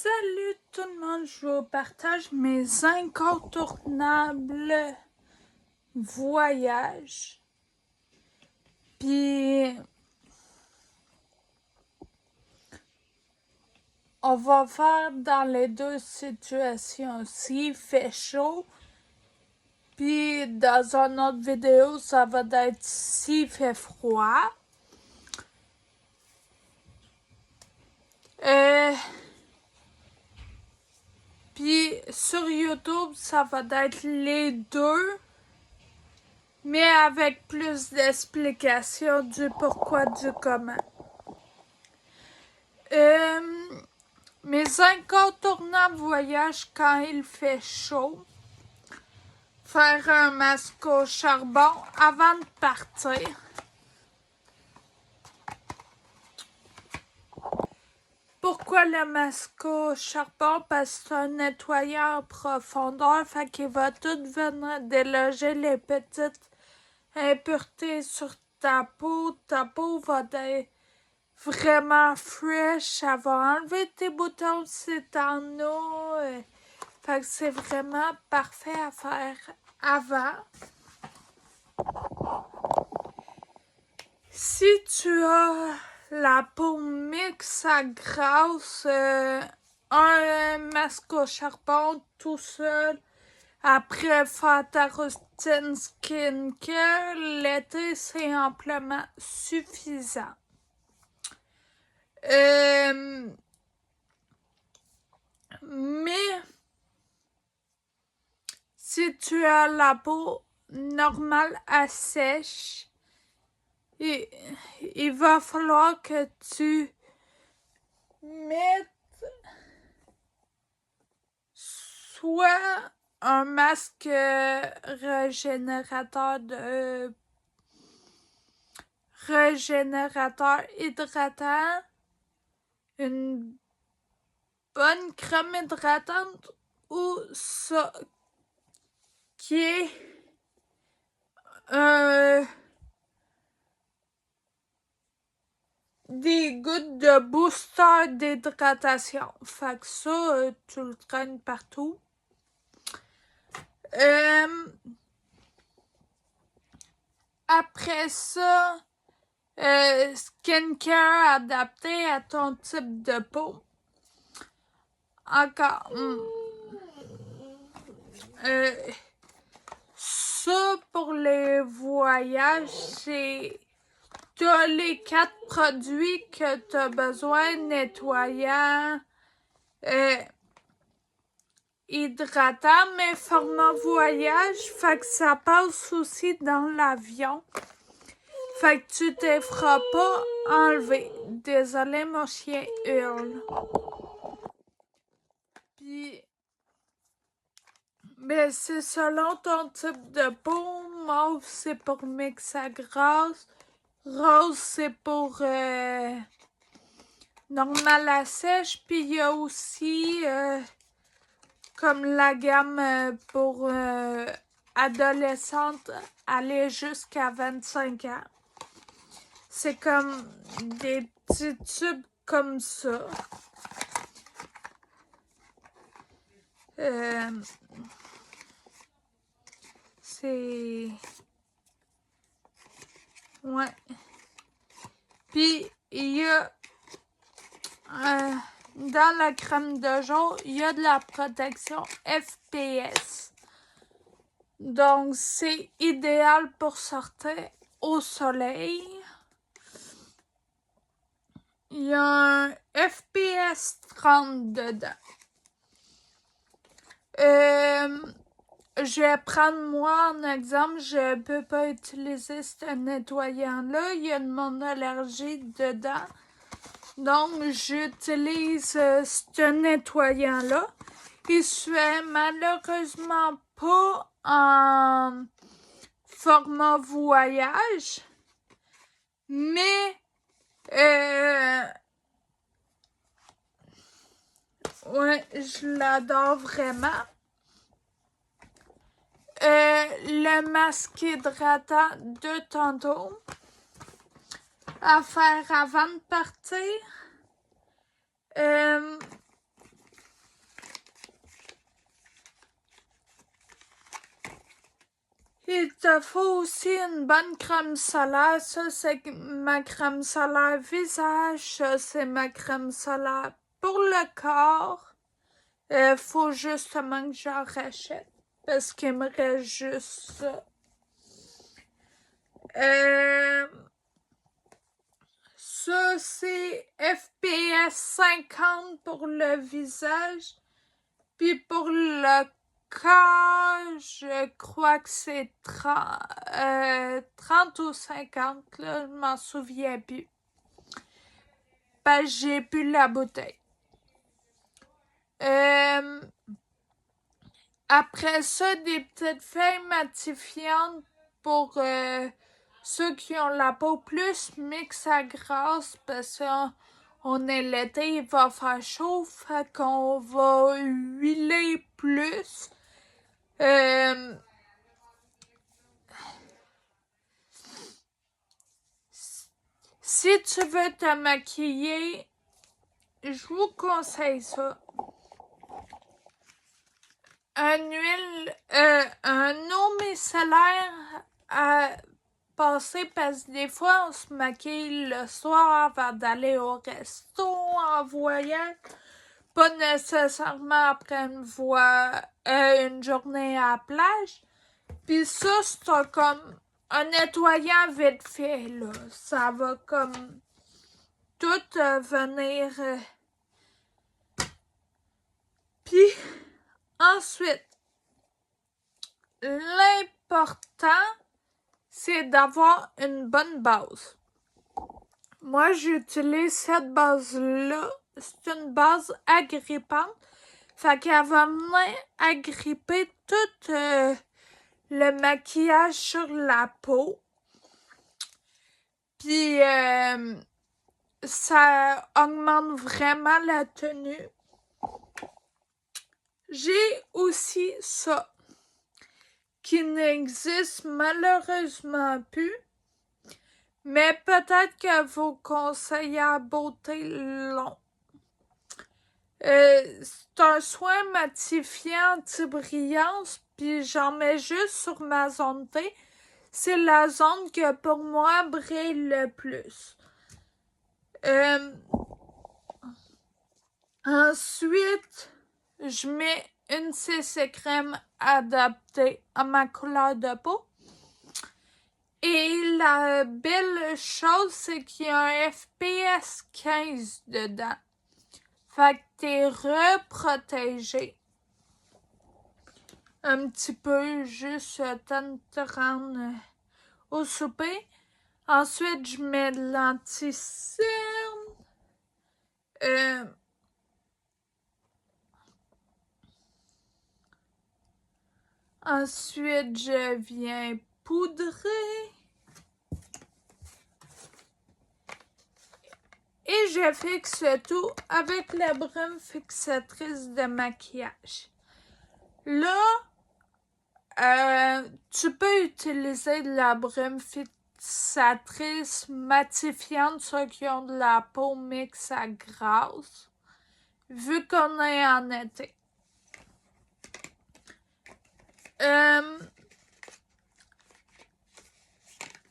Salut tout le monde, je vous partage mes incontournables voyages. Puis, on va faire dans les deux situations. S'il fait chaud, puis dans une autre vidéo, ça va être s'il fait froid. Puis sur YouTube, ça va être les deux, mais avec plus d'explications du pourquoi, du comment. Mes incontournables voyages quand il fait chaud. Faire un masque au charbon avant de partir. Pourquoi le masque au charbon? Parce que c'est un nettoyant en profondeur, fait qu'il va tout venir déloger les petites impuretés sur ta peau. Ta peau va être vraiment fresh, ça va enlever tes boutons si t'en as. Fait que c'est vraiment parfait à faire avant. Si tu as la peau mixte à grasse, un masque au charbon tout seul, après faire ta routine skincare, l'été c'est amplement suffisant. Mais si tu as la peau normale à sèche, il va falloir que tu mettes soit un masque régénérateur hydratant, une bonne crème hydratante ou ça qui est des gouttes de booster d'hydratation. Fait que ça, tu le traînes partout. Après ça, skincare adapté à ton type de peau. Encore. Ça, pour les voyages, c'est... T'as les 4 produits que t'as besoin, nettoyant, hydratant, mais format voyage, fait que ça passe aussi dans l'avion. Fait que tu te feras pas enlever. Désolé, mon chien hurle. Puis, ben c'est selon ton type de peau. Mauve, c'est pour mix à grasse. Rose, c'est pour normal à sèche. Puis il y a aussi comme la gamme pour adolescente, aller jusqu'à 25 ans. C'est comme des petits tubes comme ça. C'est... Ouais. Puis, il y a... dans la crème de jour, il y a de la protection FPS. Donc, c'est idéal pour sortir au soleil. Il y a un FPS 30 dedans. Je vais prendre moi en exemple, je peux pas utiliser ce nettoyant-là, il y a de mon allergie dedans. Donc, j'utilise ce nettoyant-là. Il se fait malheureusement pas en format voyage, mais ouais, je l'adore vraiment. Le masque hydratant de tantôt à faire avant de partir. te faut aussi une bonne crème solaire. Ça, c'est ma crème solaire visage. Ça, c'est ma crème solaire pour le corps. Faut justement que j'en rachète. Parce qu'il me reste juste ça. Ça, c'est FPS 50 pour le visage. Puis pour le corps, je crois que c'est 30 ou 50, là, je m'en souviens plus. J'ai plus la bouteille. Après ça, des petites feuilles matifiantes pour ceux qui ont la peau plus mixte à grasse, parce qu'on est l'été, il va faire chaud, fait qu'on va huiler plus. Si tu veux te maquiller, je vous conseille ça. Un eau micellaire à passer, parce que des fois on se maquille le soir avant d'aller au resto en voyage, pas nécessairement après une journée à la plage. Puis ça, c'est comme un nettoyant vite fait, là. Ça va comme tout venir. Puis ensuite, l'important, c'est d'avoir une bonne base. Moi, j'utilise cette base-là. C'est une base agrippante. Fait qu'elle va venir agripper tout le maquillage sur la peau. Puis, ça augmente vraiment la tenue. J'ai aussi ça, qui n'existe malheureusement plus, mais peut-être que vos conseillers à beauté l'ont. C'est un soin matifiant anti-brillance, puis j'en mets juste sur ma zone T. C'est la zone que pour moi brille le plus. Ensuite, je mets une CC crème adaptée à ma couleur de peau. Et la belle chose, c'est qu'il y a un FPS 15 dedans. Fait que t'es reprotégé. Un petit peu, juste temps de te rendre au souper. Ensuite, je mets de l'anti-cerne. Ensuite, je viens poudrer. Et je fixe tout avec la brume fixatrice de maquillage. Là, tu peux utiliser de la brume fixatrice matifiante, ceux qui ont de la peau mixte à grasse, vu qu'on est en été.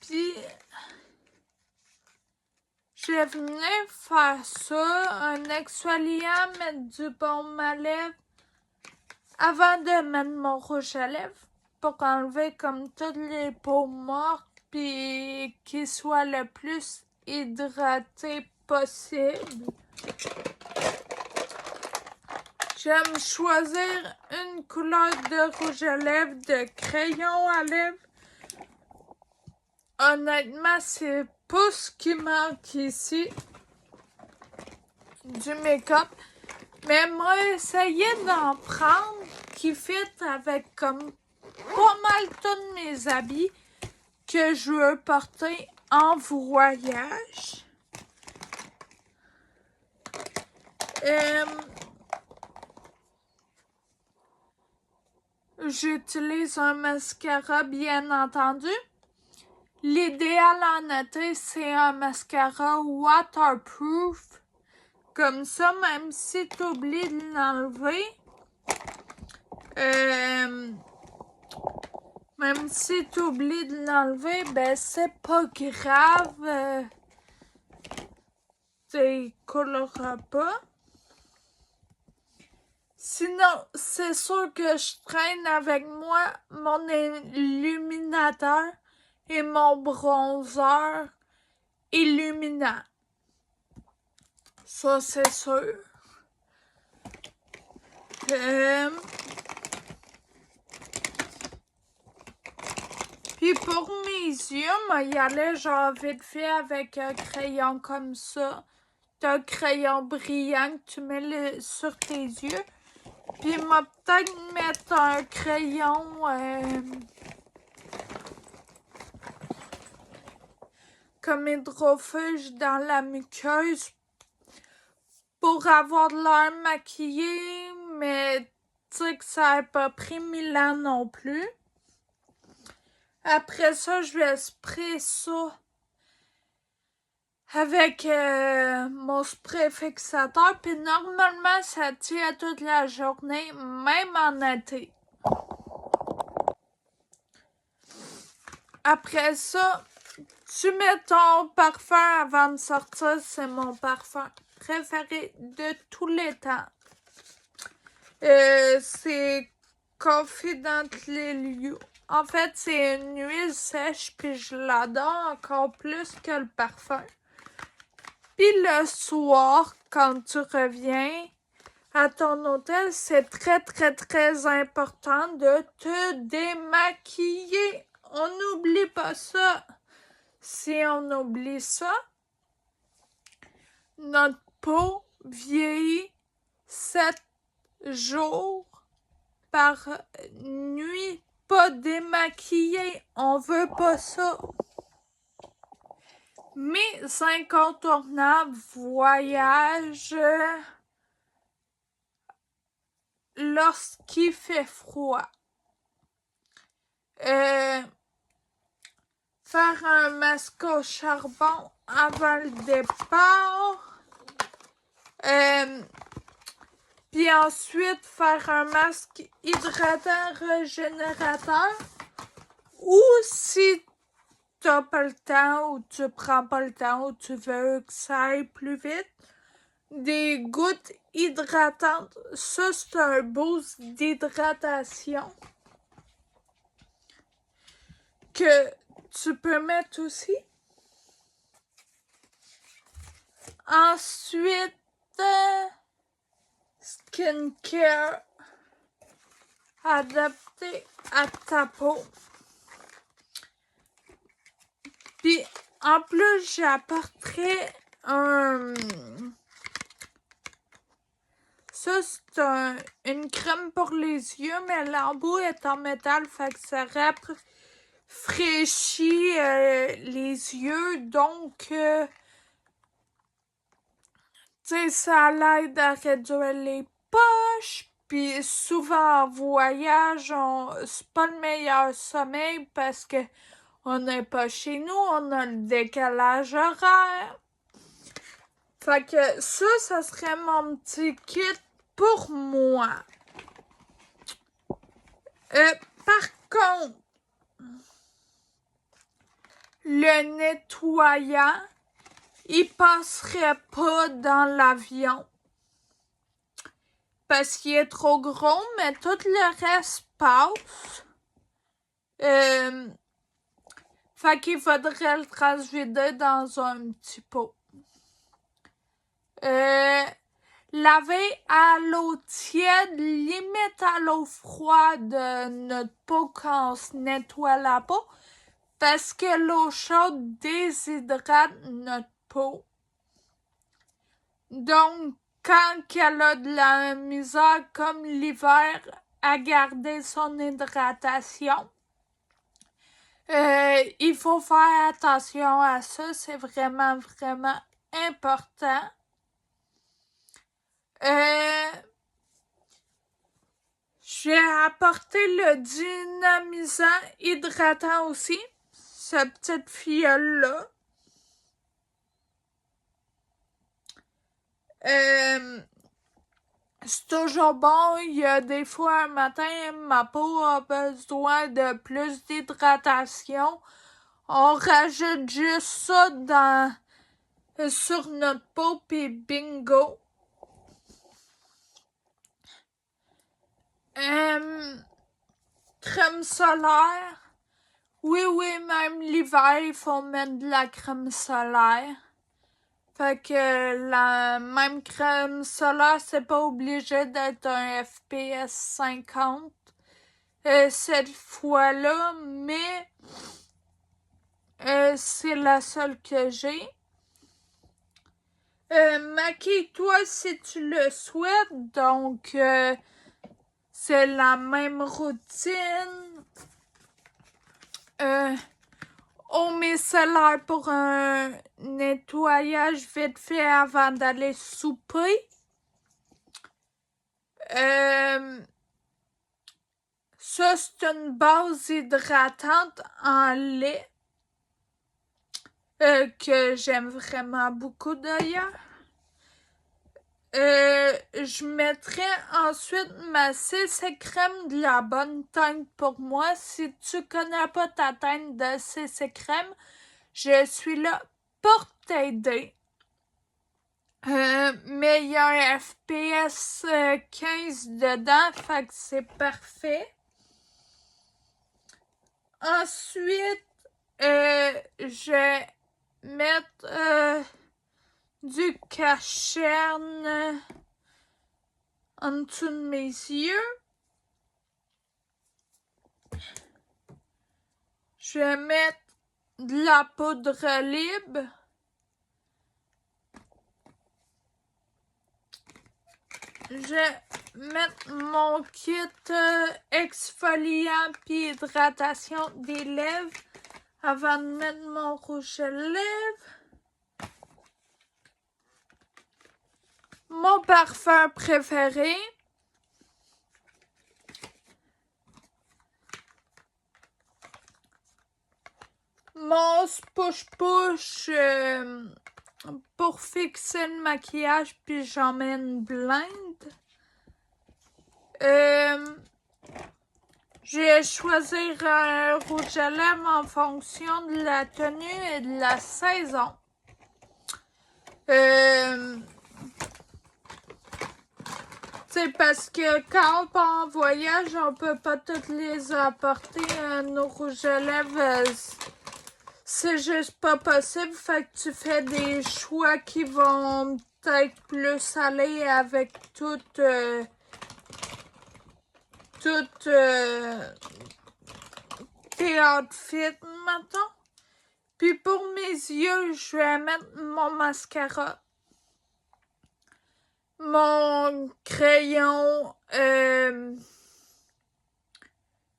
Puis, je venais faire ça, un exfoliant, mettre du baume à lèvres avant de mettre mon rouge à lèvres pour enlever comme toutes les peaux mortes puis qu'il soit le plus hydraté possible. J'aime choisir une couleur de rouge à lèvres, de crayon à lèvres. Honnêtement, c'est pas ce qui manque ici du make-up. Mais moi, essayé d'en prendre qui fit avec comme pas mal tous mes habits que je veux porter en voyage. J'utilise un mascara, bien entendu. L'idéal en été, c'est un mascara waterproof. Comme ça, même si tu oublies de l'enlever, Même si tu oublies de l'enlever, ben c'est pas grave. Tu coloreras pas. Sinon, c'est sûr que je traîne avec moi mon illuminateur et mon bronzer illuminant. Ça, c'est sûr. Puis pour mes yeux, moi, y aller genre vite fait avec un crayon comme ça. Un crayon brillant que tu mets sur tes yeux. Puis moi, peut-être mettre un crayon comme hydrofuge dans la muqueuse pour avoir de l'air maquillé, mais tu sais que ça n'a pas pris 1000 ans non plus. Après ça, je vais sprayer ça avec mon spray fixateur, puis normalement, ça tient toute la journée, même en été. Après ça, tu mets ton parfum avant de sortir, c'est mon parfum préféré de tous les temps. C'est Confidential You. En fait, c'est une huile sèche, puis je l'adore encore plus que le parfum. Puis le soir, quand tu reviens à ton hôtel, c'est très, très, très important de te démaquiller. On n'oublie pas ça. Si on oublie ça, notre peau vieillit 7 jours par nuit, pas démaquillée. On veut pas ça. Mes incontournables voyages lorsqu'il fait froid. Faire un masque au charbon avant le départ. Puis ensuite, faire un masque hydratant régénérateur. Ou si t'as pas le temps, ou tu prends pas le temps, ou tu veux que ça aille plus vite, des gouttes hydratantes. Ça, c'est un boost d'hydratation que tu peux mettre aussi. Ensuite, skincare adapté à ta peau. Puis, en plus, j'apporterai un... Ça, c'est une crème pour les yeux, mais l'embout est en métal, fait que ça rafraîchit les yeux. Donc, tu sais, ça l'aide à réduire les poches. Puis souvent en voyage, c'est pas le meilleur sommeil parce que on n'est pas chez nous, on a le décalage horaire. Fait que ça serait mon petit kit pour moi. Par contre, le nettoyant, il passerait pas dans l'avion. Parce qu'il est trop gros, mais tout le reste passe. Fait qu'il faudrait le transvider dans un petit pot. Laver à l'eau tiède, limite à l'eau froide notre peau quand on se nettoie la peau. Parce que l'eau chaude déshydrate notre peau. Donc, quand elle a de la misère, comme l'hiver, à garder son hydratation, il faut faire attention à ça. C'est vraiment, vraiment important. J'ai apporté le dynamisant hydratant aussi. Cette petite fiole-là. c'est toujours bon. Il y a des fois un matin, ma peau a besoin de plus d'hydratation. On rajoute juste ça sur notre peau, puis bingo. Crème solaire. Oui, même l'hiver, il faut mettre de la crème solaire. Fait que la même crème solaire, c'est pas obligé d'être un FPS 50 cette fois-là, mais c'est la seule que j'ai. Maquille-toi si tu le souhaites, donc c'est la même routine. Eau micellaire pour un nettoyage vite fait avant d'aller souper. Ça, c'est une base hydratante en lait que j'aime vraiment beaucoup d'ailleurs. Je mettrai ensuite ma CC crème de la bonne teinte pour moi. Si tu connais pas ta teinte de CC crème, je suis là pour t'aider. Mais il y a un FPS 15 dedans, fait que c'est parfait. Ensuite, je vais mettre du cacherne en dessous de mes yeux. Je vais mettre de la poudre libre. Je vais mettre mon kit exfoliant puis hydratation des lèvres avant de mettre mon rouge à lèvres. Mon parfum préféré. Mon push-push pour fixer le maquillage, puis j'en mets une blinde. Je vais choisir un rouge à lèvres en fonction de la tenue et de la saison. C'est parce que quand on part en voyage, on peut pas toutes les apporter. Nos rouges à lèvres, c'est juste pas possible. Fait que tu fais des choix qui vont peut-être plus aller avec toutes tes outfits, mettons. Puis pour mes yeux, je vais mettre mon mascara. Mon crayon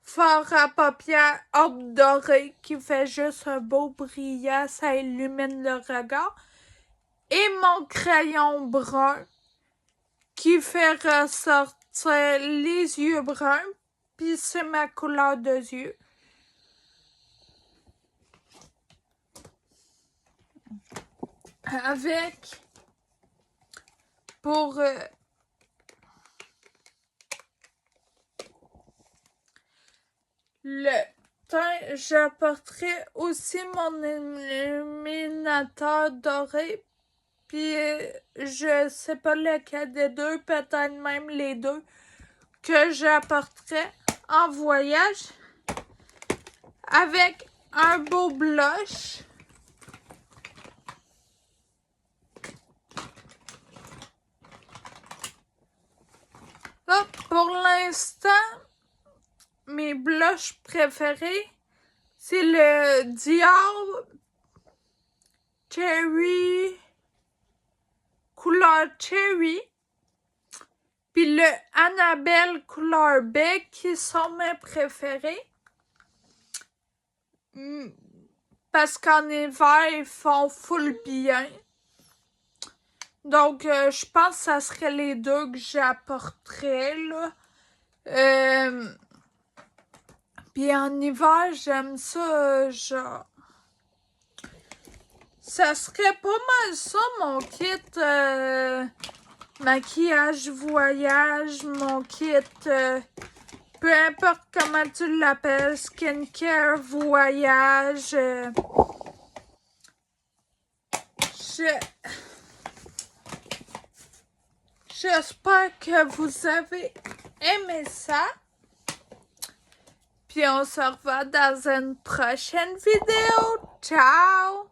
fard à paupières Orbe doré qui fait juste un beau brillant, ça illumine le regard. Et mon crayon brun qui fait ressortir les yeux bruns, puis c'est ma couleur de yeux. Avec pour le teint, j'apporterai aussi mon illuminateur doré. Puis je sais pas lequel des deux, peut-être même les deux, que j'apporterai en voyage. Avec un beau blush. Là, pour l'instant, mes blushs préférés, c'est le Dior Cherry, couleur Cherry, puis le Annabelle couleur Bec, qui sont mes préférés. Parce qu'en hiver, ils font full bien. Donc, je pense que ça serait les deux que j'apporterais, là. Puis en hiver, j'aime ça, genre... Ça serait pas mal ça, mon kit maquillage voyage, mon kit, peu importe comment tu l'appelles, skincare voyage. J'espère que vous avez aimé ça. Puis on se revoit dans une prochaine vidéo. Ciao!